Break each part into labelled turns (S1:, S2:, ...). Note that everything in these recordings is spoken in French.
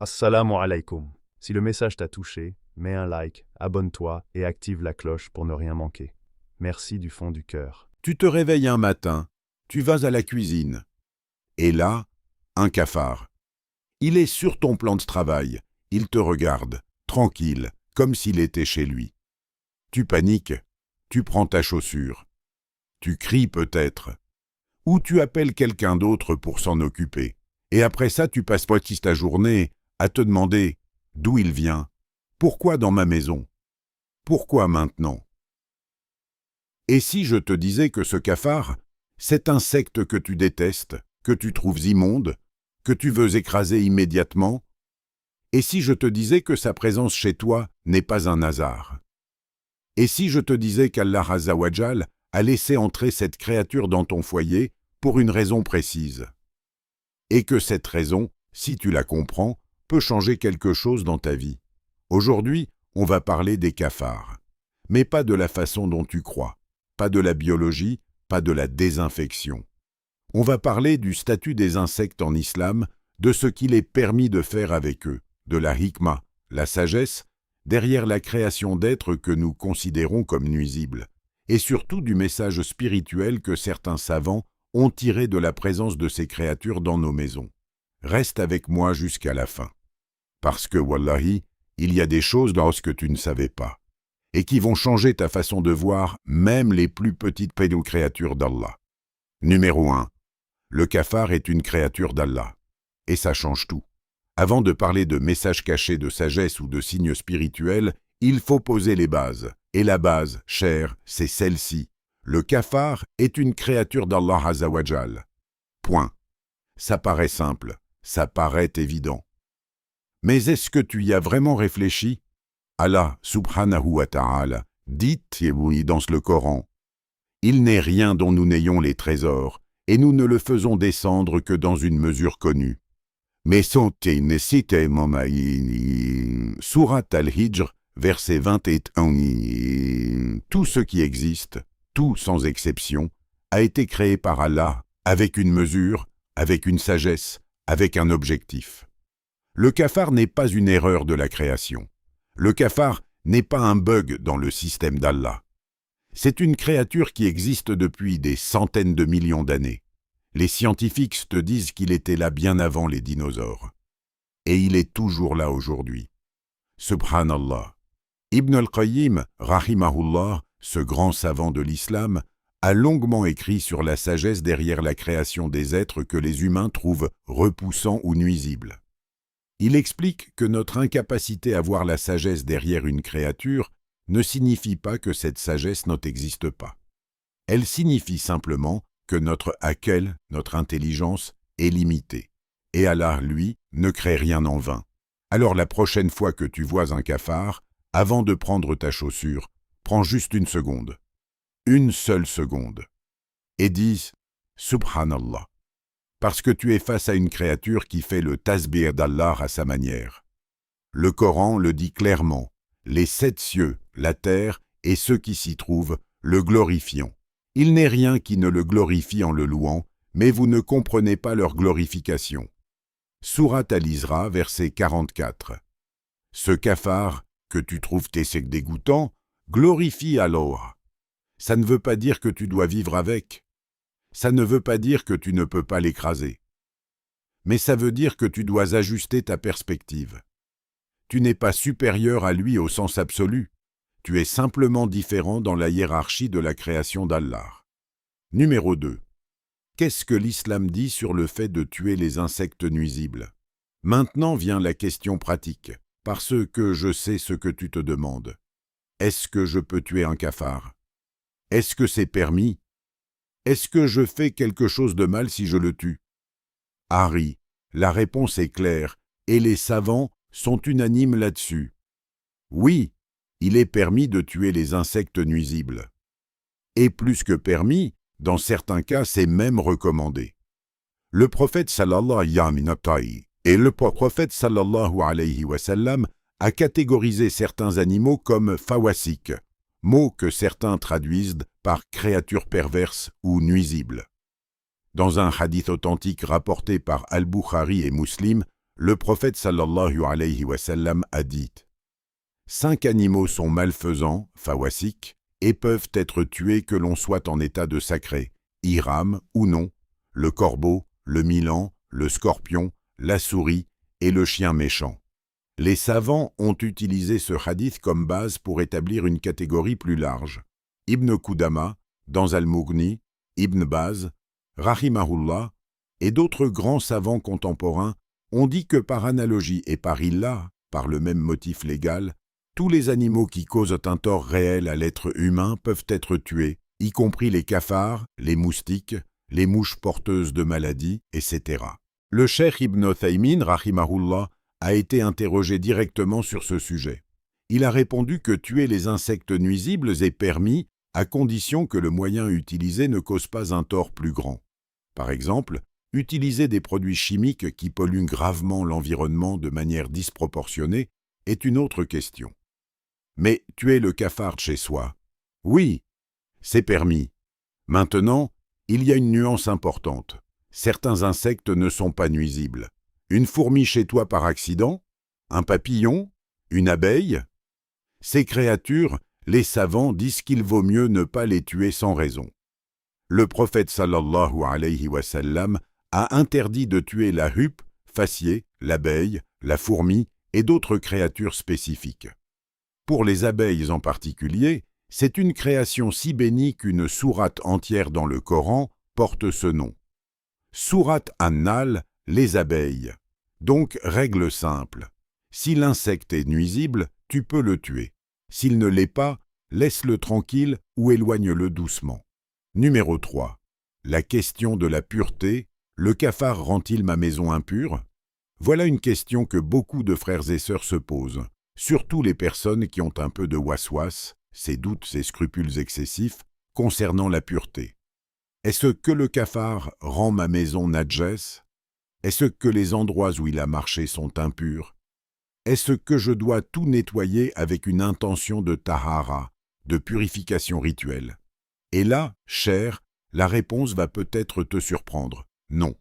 S1: Assalamu alaikum. Si le message t'a touché, mets un like, abonne-toi et active la cloche pour ne rien manquer. Merci du fond du cœur.
S2: Tu te réveilles un matin, tu vas à la cuisine. Et là, un cafard. Il est sur ton plan de travail, il te regarde, tranquille, comme s'il était chez lui. Tu paniques, tu prends ta chaussure. Tu cries peut-être. Ou tu appelles quelqu'un d'autre pour s'en occuper. Et après ça, tu passes moitié ta journée à te demander d'où il vient, pourquoi dans ma maison, pourquoi maintenant. Et si je te disais que ce cafard, cet insecte que tu détestes, que tu trouves immonde, que tu veux écraser immédiatement, et si je te disais que sa présence chez toi n'est pas un hasard? Et si je te disais qu'Allah Azzawajal a laissé entrer cette créature dans ton foyer pour une raison précise? Et que cette raison, si tu la comprends, peut changer quelque chose dans ta vie. Aujourd'hui, on va parler des cafards, mais pas de la façon dont tu crois, pas de la biologie, pas de la désinfection. On va parler du statut des insectes en islam, de ce qu'il est permis de faire avec eux, de la hikma, la sagesse, derrière la création d'êtres que nous considérons comme nuisibles, et surtout du message spirituel que certains savants ont tiré de la présence de ces créatures dans nos maisons. Reste avec moi jusqu'à la fin. Parce que, wallahi, il y a des choses dans ce que tu ne savais pas, et qui vont changer ta façon de voir même les plus petites pédocréatures d'Allah. Numéro 1. Le cafard est une créature d'Allah. Et ça change tout. Avant de parler de messages cachés de sagesse ou de signes spirituels, il faut poser les bases. Et la base, chère, c'est celle-ci. Le cafard est une créature d'Allah Azzawajal. Point. Ça paraît simple, ça paraît évident. Mais est-ce que tu y as vraiment réfléchi? Allah, subhanahu wa ta'ala, dit dans le Coran, « Il n'est rien dont nous n'ayons les trésors, et nous ne le faisons descendre que dans une mesure connue. » Mais Surat al-Hijr, verset 21, tout ce qui existe, tout sans exception, a été créé par Allah, avec une mesure, avec une sagesse, avec un objectif. Le cafard n'est pas une erreur de la création. Le cafard n'est pas un bug dans le système d'Allah. C'est une créature qui existe depuis des centaines de millions d'années. Les scientifiques te disent qu'il était là bien avant les dinosaures. Et il est toujours là aujourd'hui. Subhanallah. Ibn al-Qayyim, rahimahullah, ce grand savant de l'islam, a longuement écrit sur la sagesse derrière la création des êtres que les humains trouvent repoussants ou nuisibles. Il explique que notre incapacité à voir la sagesse derrière une créature ne signifie pas que cette sagesse n'existe pas. Elle signifie simplement que notre aql, notre intelligence, est limitée. Et Allah, lui, ne crée rien en vain. Alors la prochaine fois que tu vois un cafard, avant de prendre ta chaussure, prends juste une seconde. Une seule seconde. Et dis « Subhanallah » parce que tu es face à une créature qui fait le tasbih d'Allah à sa manière. Le Coran le dit clairement, les 7 cieux, la terre et ceux qui s'y trouvent le glorifiant. Il n'est rien qui ne le glorifie en le louant, mais vous ne comprenez pas leur glorification. Surat al-Isra, verset 44. Ce cafard, que tu trouves dégoûtant, glorifie Allah. Ça ne veut pas dire que tu dois vivre avec. Ça ne veut pas dire que tu ne peux pas l'écraser. Mais ça veut dire que tu dois ajuster ta perspective. Tu n'es pas supérieur à lui au sens absolu. Tu es simplement différent dans la hiérarchie de la création d'Allah. Numéro 2. Qu'est-ce que l'islam dit sur le fait de tuer les insectes nuisibles? Maintenant vient la question pratique, parce que je sais ce que tu te demandes. Est-ce que je peux tuer un cafard? Est-ce que c'est permis? Est-ce que je fais quelque chose de mal si je le tue? Harry, la réponse est claire, et les savants sont unanimes là-dessus. Oui, il est permis de tuer les insectes nuisibles. Et plus que permis, dans certains cas, c'est même recommandé. Le prophète sallallahu alayhi wa sallam a catégorisé certains animaux comme fawasik, mot que certains traduisent par créatures perverses ou nuisibles. Dans un hadith authentique rapporté par Al-Bukhari et Muslim, le prophète sallallahu alayhi wa sallam a dit « 5 animaux sont malfaisants, fawasik, et peuvent être tués que l'on soit en état de sacré, ihram ou non, le corbeau, le milan, le scorpion, la souris et le chien méchant. » Les savants ont utilisé ce hadith comme base pour établir une catégorie plus large. Ibn Qudama, dans Al-Mughni, Ibn Baz, Rahimahullah et d'autres grands savants contemporains ont dit que par analogie et par illa, par le même motif légal, tous les animaux qui causent un tort réel à l'être humain peuvent être tués, y compris les cafards, les moustiques, les mouches porteuses de maladies, etc. Le cheikh Ibn Uthaymin, rahimahullah, a été interrogé directement sur ce sujet. Il a répondu que tuer les insectes nuisibles est permis à condition que le moyen utilisé ne cause pas un tort plus grand. Par exemple, utiliser des produits chimiques qui polluent gravement l'environnement de manière disproportionnée est une autre question. Mais tuer le cafard chez soi, oui, c'est permis. Maintenant, il y a une nuance importante. Certains insectes ne sont pas nuisibles. Une fourmi chez toi par accident? Un papillon? Une abeille? Ces créatures, les savants disent qu'il vaut mieux ne pas les tuer sans raison. Le prophète sallallahu alayhi wa sallam a interdit de tuer la huppe, faciès, l'abeille, la fourmi et d'autres créatures spécifiques. Pour les abeilles en particulier, c'est une création si bénie qu'une sourate entière dans le Coran porte ce nom. Sourate An-Nahl, les abeilles. Donc, règle simple. Si l'insecte est nuisible, tu peux le tuer. S'il ne l'est pas, laisse-le tranquille ou éloigne-le doucement. Numéro 3. La question de la pureté. Le cafard rend-il ma maison impure? Voilà une question que beaucoup de frères et sœurs se posent, surtout les personnes qui ont un peu de waswas, ces doutes, ces scrupules excessifs, concernant la pureté. Est-ce que le cafard rend ma maison nadjes? Est-ce que les endroits où il a marché sont impurs? Est-ce que je dois tout nettoyer avec une intention de tahara, de purification rituelle? Et là, cher, la réponse va peut-être te surprendre. Non.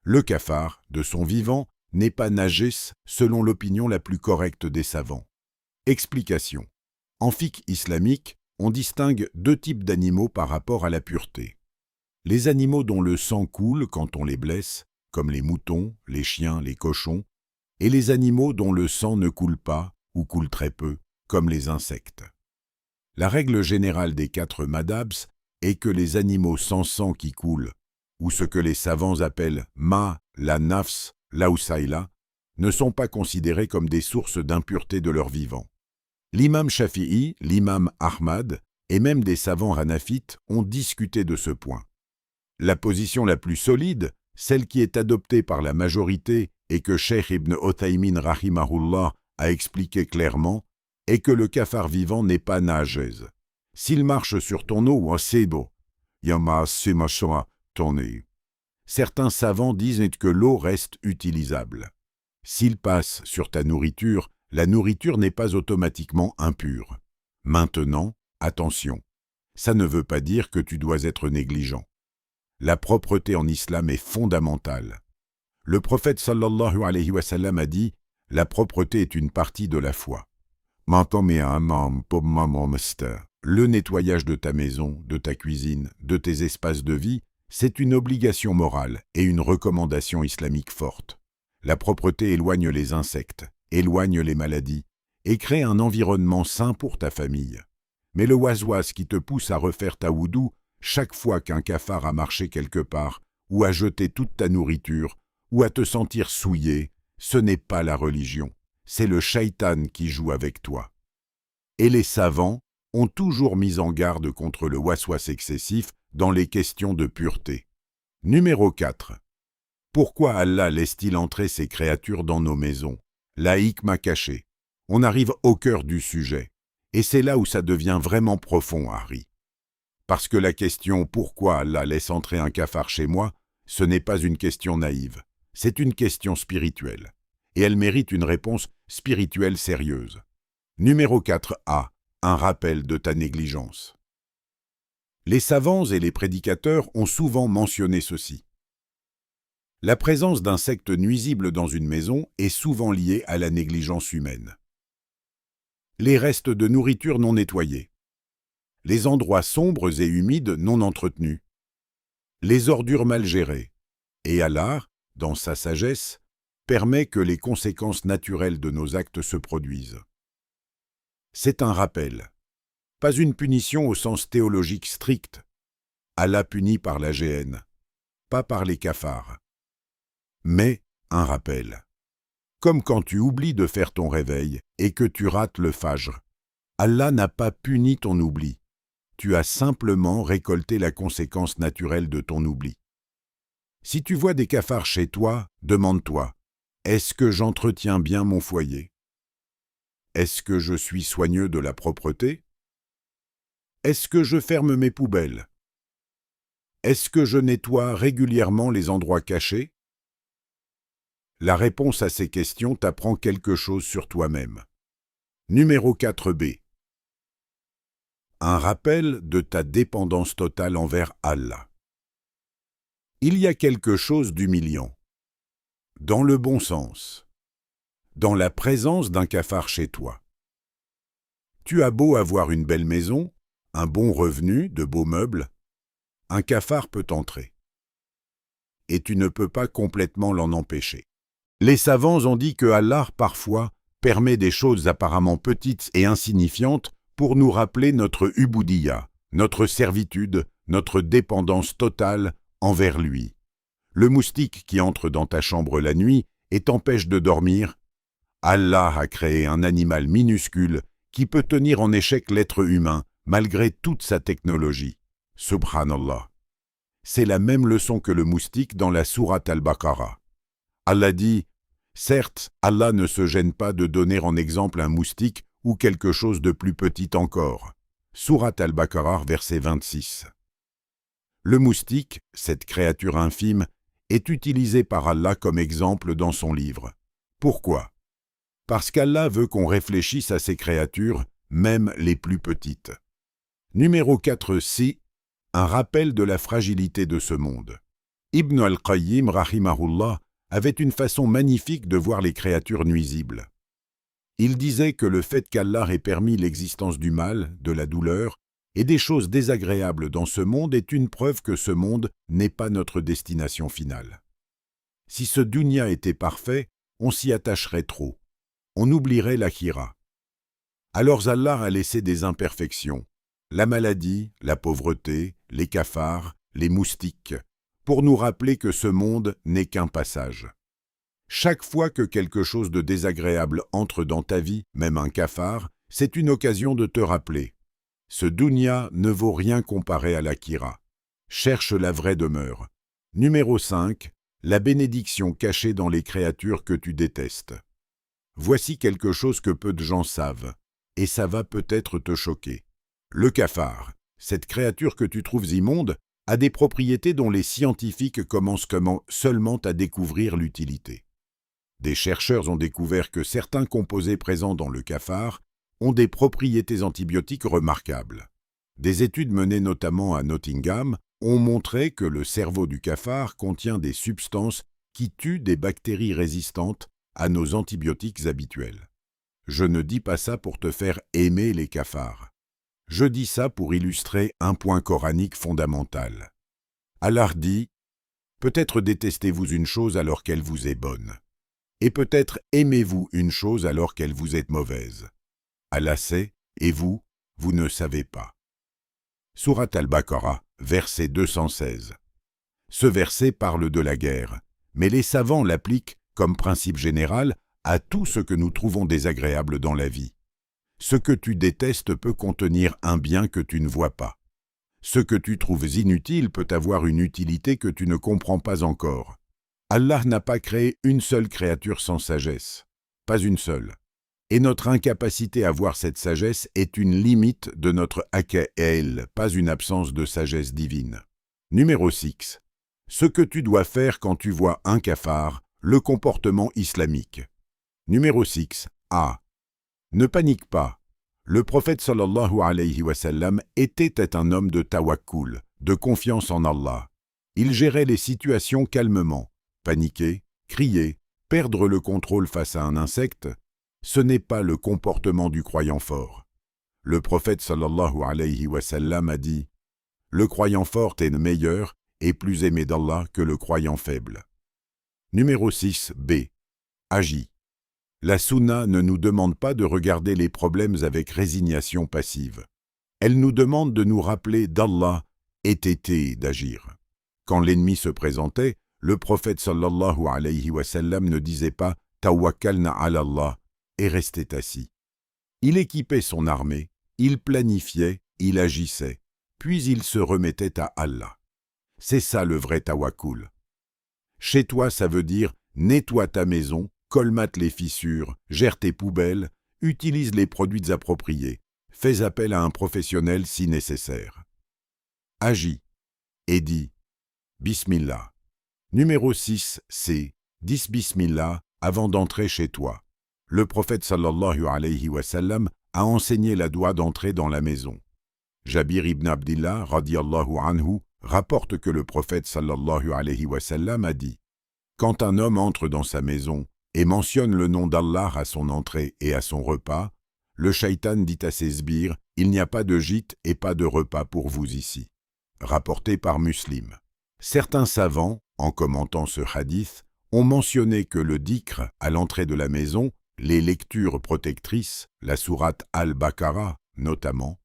S2: Le cafard, de son vivant, n'est pas najis selon l'opinion la plus correcte des savants. Explication. En fiqh islamique, on distingue 2 types d'animaux par rapport à la pureté. Les animaux dont le sang coule quand on les blesse, comme les moutons, les chiens, les cochons, et les animaux dont le sang ne coule pas ou coule très peu, comme les insectes. La règle générale des 4 madhabs est que les animaux sans sang qui coulent, ou ce que les savants appellent ma, la nafs, l'ausaïla, ne sont pas considérés comme des sources d'impureté de leur vivant. L'imam Shafi'i, l'imam Ahmad et même des savants hanafites ont discuté de ce point. La position la plus solide, celle qui est adoptée par la majorité et que Cheikh Ibn Uthaymin rahimahullah a expliqué clairement, est que le cafard vivant n'est pas najez. S'il marche sur ton eau, c'est beau. Certains savants disent que l'eau reste utilisable. S'il passe sur ta nourriture, la nourriture n'est pas automatiquement impure. Maintenant, attention, ça ne veut pas dire que tu dois être négligent. La propreté en islam est fondamentale. Le prophète sallallahu alayhi wa sallam a dit « La propreté est une partie de la foi ». Le nettoyage de ta maison, de ta cuisine, de tes espaces de vie, c'est une obligation morale et une recommandation islamique forte. La propreté éloigne les insectes, éloigne les maladies et crée un environnement sain pour ta famille. Mais le waswas qui te pousse à refaire ta wudu chaque fois qu'un cafard a marché quelque part, ou à jeter toute ta nourriture, ou à te sentir souillé, ce n'est pas la religion, c'est le shaitan qui joue avec toi. Et les savants ont toujours mis en garde contre le waswas excessif dans les questions de pureté. Numéro 4. Pourquoi Allah laisse-t-il entrer ces créatures dans nos maisons? La hikma cachée. On arrive au cœur du sujet. Et c'est là où ça devient vraiment profond, Harry. Parce que la question « Pourquoi Allah laisse entrer un cafard chez moi ?» ce n'est pas une question naïve. C'est une question spirituelle. Et elle mérite une réponse spirituelle sérieuse. Numéro 4a. Un rappel de ta négligence. Les savants et les prédicateurs ont souvent mentionné ceci. La présence d'insectes nuisibles dans une maison est souvent liée à la négligence humaine. Les restes de nourriture non nettoyés. Les endroits sombres et humides non entretenus. Les ordures mal gérées. Et Allah, dans sa sagesse, permet que les conséquences naturelles de nos actes se produisent. C'est un rappel. Pas une punition au sens théologique strict. Allah punit par la géhenne, pas par les cafards. Mais un rappel. Comme quand tu oublies de faire ton réveil et que tu rates le fajr. Allah n'a pas puni ton oubli. Tu as simplement récolté la conséquence naturelle de ton oubli. Si tu vois des cafards chez toi, demande-toi, est-ce que j'entretiens bien mon foyer? Est-ce que je suis soigneux de la propreté? Est-ce que je ferme mes poubelles? Est-ce que je nettoie régulièrement les endroits cachés? La réponse à ces questions t'apprend quelque chose sur toi-même. Numéro 4b. Un rappel de ta dépendance totale envers Allah. Il y a quelque chose d'humiliant, dans le bon sens, dans la présence d'un cafard chez toi. Tu as beau avoir une belle maison, un bon revenu, de beaux meubles, un cafard peut entrer. Et tu ne peux pas complètement l'en empêcher. Les savants ont dit que Allah, parfois, permet des choses apparemment petites et insignifiantes pour nous rappeler notre ubudiyya, notre servitude, notre dépendance totale envers lui. Le moustique qui entre dans ta chambre la nuit et t'empêche de dormir, Allah a créé un animal minuscule qui peut tenir en échec l'être humain malgré toute sa technologie. Subhanallah. C'est la même leçon que le moustique dans la sourate Al-Baqarah. Allah dit, certes, Allah ne se gêne pas de donner en exemple un moustique ou quelque chose de plus petit encore. Sourate Al-Baqarah, verset 26. Le moustique, cette créature infime, est utilisé par Allah comme exemple dans son livre. Pourquoi? Parce qu'Allah veut qu'on réfléchisse à ces créatures, même les plus petites. Numéro 4c. Un rappel de la fragilité de ce monde. Ibn al-Qayyim, rahimahullah, avait une façon magnifique de voir les créatures nuisibles. Il disait que le fait qu'Allah ait permis l'existence du mal, de la douleur et des choses désagréables dans ce monde est une preuve que ce monde n'est pas notre destination finale. Si ce dunya était parfait, on s'y attacherait trop. On oublierait l'akhira. Alors Allah a laissé des imperfections, la maladie, la pauvreté, les cafards, les moustiques, pour nous rappeler que ce monde n'est qu'un passage. Chaque fois que quelque chose de désagréable entre dans ta vie, même un cafard, c'est une occasion de te rappeler. Ce dunya ne vaut rien comparé à l'akhira. Cherche la vraie demeure. Numéro 5. La bénédiction cachée dans les créatures que tu détestes. Voici quelque chose que peu de gens savent, et ça va peut-être te choquer. Le cafard, cette créature que tu trouves immonde, a des propriétés dont les scientifiques commencent seulement à découvrir l'utilité. Des chercheurs ont découvert que certains composés présents dans le cafard ont des propriétés antibiotiques remarquables. Des études menées notamment à Nottingham ont montré que le cerveau du cafard contient des substances qui tuent des bactéries résistantes à nos antibiotiques habituels. Je ne dis pas ça pour te faire aimer les cafards. Je dis ça pour illustrer un point coranique fondamental. Allah dit, peut-être détestez-vous une chose alors qu'elle vous est bonne, et peut-être aimez-vous une chose alors qu'elle vous est mauvaise. Allah sait, et vous, vous ne savez pas. Sourate Al-Baqarah, verset 216. Ce verset parle de la guerre, mais les savants l'appliquent, comme principe général, à tout ce que nous trouvons désagréable dans la vie. Ce que tu détestes peut contenir un bien que tu ne vois pas. Ce que tu trouves inutile peut avoir une utilité que tu ne comprends pas encore. Allah n'a pas créé une seule créature sans sagesse, pas une seule. Et notre incapacité à voir cette sagesse est une limite de notre aqa'il, pas une absence de sagesse divine. Numéro 6. Ce que tu dois faire quand tu vois un cafard, le comportement islamique. Numéro 6. A. Ne panique pas. Le prophète sallallahu alayhi wa sallam était un homme de tawakkul, de confiance en Allah. Il gérait les situations calmement, paniquer, crier, perdre le contrôle face à un insecte, ce n'est pas le comportement du croyant fort. Le prophète sallallahu alayhi wa sallam a dit « Le croyant fort est meilleur et plus aimé d'Allah que le croyant faible. » Numéro 6 B. Agis. La sunna ne nous demande pas de regarder les problèmes avec résignation passive. Elle nous demande de nous rappeler d'Allah et d'agir. Quand l'ennemi se présentait, le prophète sallallahu alayhi wa sallam ne disait pas « Tawakkalna ala Allah » et restait assis. Il équipait son armée, il planifiait, il agissait, puis il se remettait à Allah. C'est ça le vrai tawakkul. Chez toi, ça veut dire nettoie ta maison, colmate les fissures, gère tes poubelles, utilise les produits appropriés, fais appel à un professionnel si nécessaire. Agis et dis Bismillah. Numéro 6 C. Dis Bismillah avant d'entrer chez toi. Le prophète sallallahu alayhi wa sallam a enseigné la doua d'entrer dans la maison. Jabir ibn Abdillah radiyallahu anhu rapporte que le prophète sallallahu alayhi wa sallam a dit « Quand un homme entre dans sa maison et mentionne le nom d'Allah à son entrée et à son repas, le shaitan dit à ses sbires « Il n'y a pas de gîte et pas de repas pour vous ici. » Rapporté par Muslim. Certains savants, en commentant ce hadith, ont mentionné que le dhikr à l'entrée de la maison, les lectures protectrices, la sourate Al-Baqarah notamment,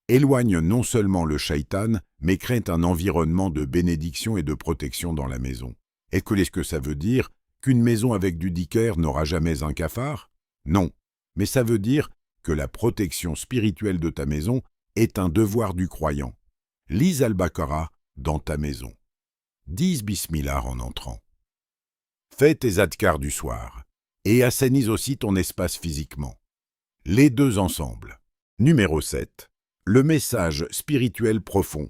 S2: éloignent non seulement le shaitan, mais créent un environnement de bénédiction et de protection dans la maison. Et qu'est-ce que ça veut dire? Qu'une maison avec du dhikr n'aura jamais un cafard? Non, mais ça veut dire que la protection spirituelle de ta maison est un devoir du croyant. Lise Al-Baqarah dans ta maison. Dis Bismillah en entrant. Fais tes adhkars du soir et assainis aussi ton espace physiquement. Les deux ensemble. Numéro 7. Le message spirituel profond.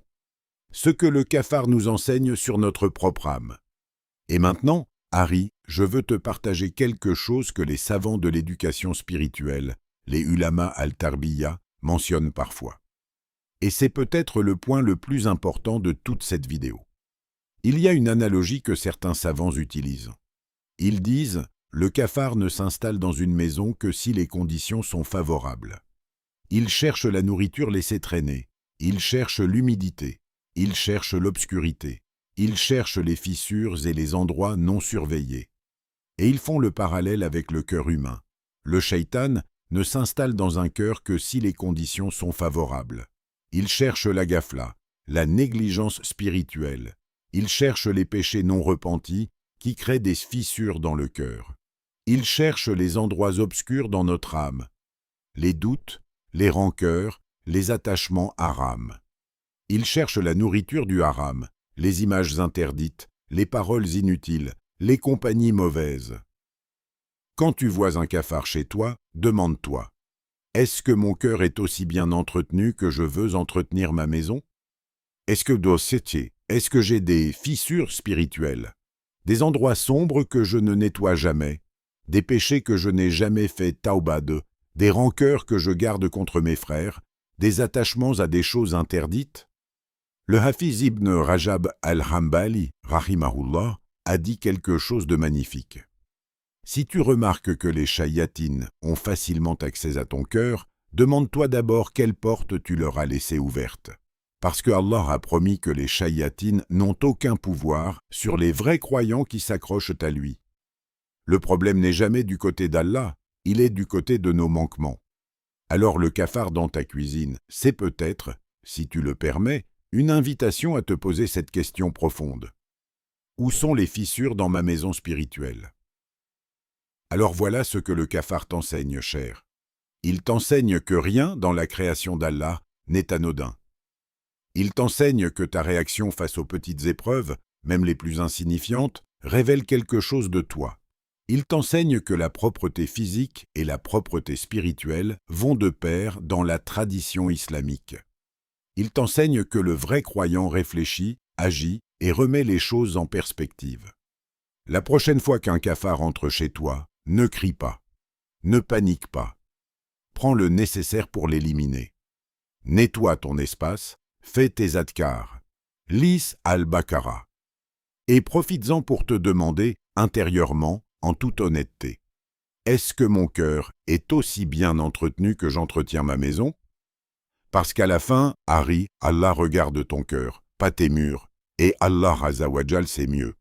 S2: Ce que le cafard nous enseigne sur notre propre âme. Et maintenant, Harry, je veux te partager quelque chose que les savants de l'éducation spirituelle, les ulama al-tarbiya, mentionnent parfois. Et c'est peut-être le point le plus important de toute cette vidéo. Il y a une analogie que certains savants utilisent. Ils disent « Le cafard ne s'installe dans une maison que si les conditions sont favorables. Il cherche la nourriture laissée traîner, il cherche l'humidité, il cherche l'obscurité, il cherche les fissures et les endroits non surveillés. » Et ils font le parallèle avec le cœur humain. Le shaitan ne s'installe dans un cœur que si les conditions sont favorables. Il cherche la ghafla, la négligence spirituelle. Il cherche les péchés non repentis qui créent des fissures dans le cœur. Il cherche les endroits obscurs dans notre âme, les doutes, les rancœurs, les attachements haram. Il cherche la nourriture du haram, les images interdites, les paroles inutiles, les compagnies mauvaises. Quand tu vois un cafard chez toi, demande-toi, est-ce que mon cœur est aussi bien entretenu que je veux entretenir ma maison? Est-ce que j'ai des fissures spirituelles, des endroits sombres que je ne nettoie jamais, des péchés que je n'ai jamais fait tauba de, des rancœurs que je garde contre mes frères, des attachements à des choses interdites? Le Hafiz ibn Rajab al-Hanbali, rahimahullah, a dit quelque chose de magnifique. Si tu remarques que les shayatines ont facilement accès à ton cœur, demande-toi d'abord quelle porte tu leur as laissée ouverte. Parce que Allah a promis que les shayatines n'ont aucun pouvoir sur les vrais croyants qui s'accrochent à lui. Le problème n'est jamais du côté d'Allah, il est du côté de nos manquements. Alors le cafard dans ta cuisine, c'est peut-être, si tu le permets, une invitation à te poser cette question profonde. Où sont les fissures dans ma maison spirituelle? Alors voilà ce que le cafard t'enseigne, cher. Il t'enseigne que rien dans la création d'Allah n'est anodin. Il t'enseigne que ta réaction face aux petites épreuves, même les plus insignifiantes, révèle quelque chose de toi. Il t'enseigne que la propreté physique et la propreté spirituelle vont de pair dans la tradition islamique. Il t'enseigne que le vrai croyant réfléchit, agit et remet les choses en perspective. La prochaine fois qu'un cafard entre chez toi, ne crie pas, ne panique pas. Prends le nécessaire pour l'éliminer. Nettoie ton espace, fais tes adhkars. Lis Al-Baqarah. Et profites-en pour te demander, intérieurement, en toute honnêteté, est-ce que mon cœur est aussi bien entretenu que j'entretiens ma maison? Parce qu'à la fin, Harry, Allah regarde ton cœur, pas tes murs, et Allah Azza wa Jal sait mieux.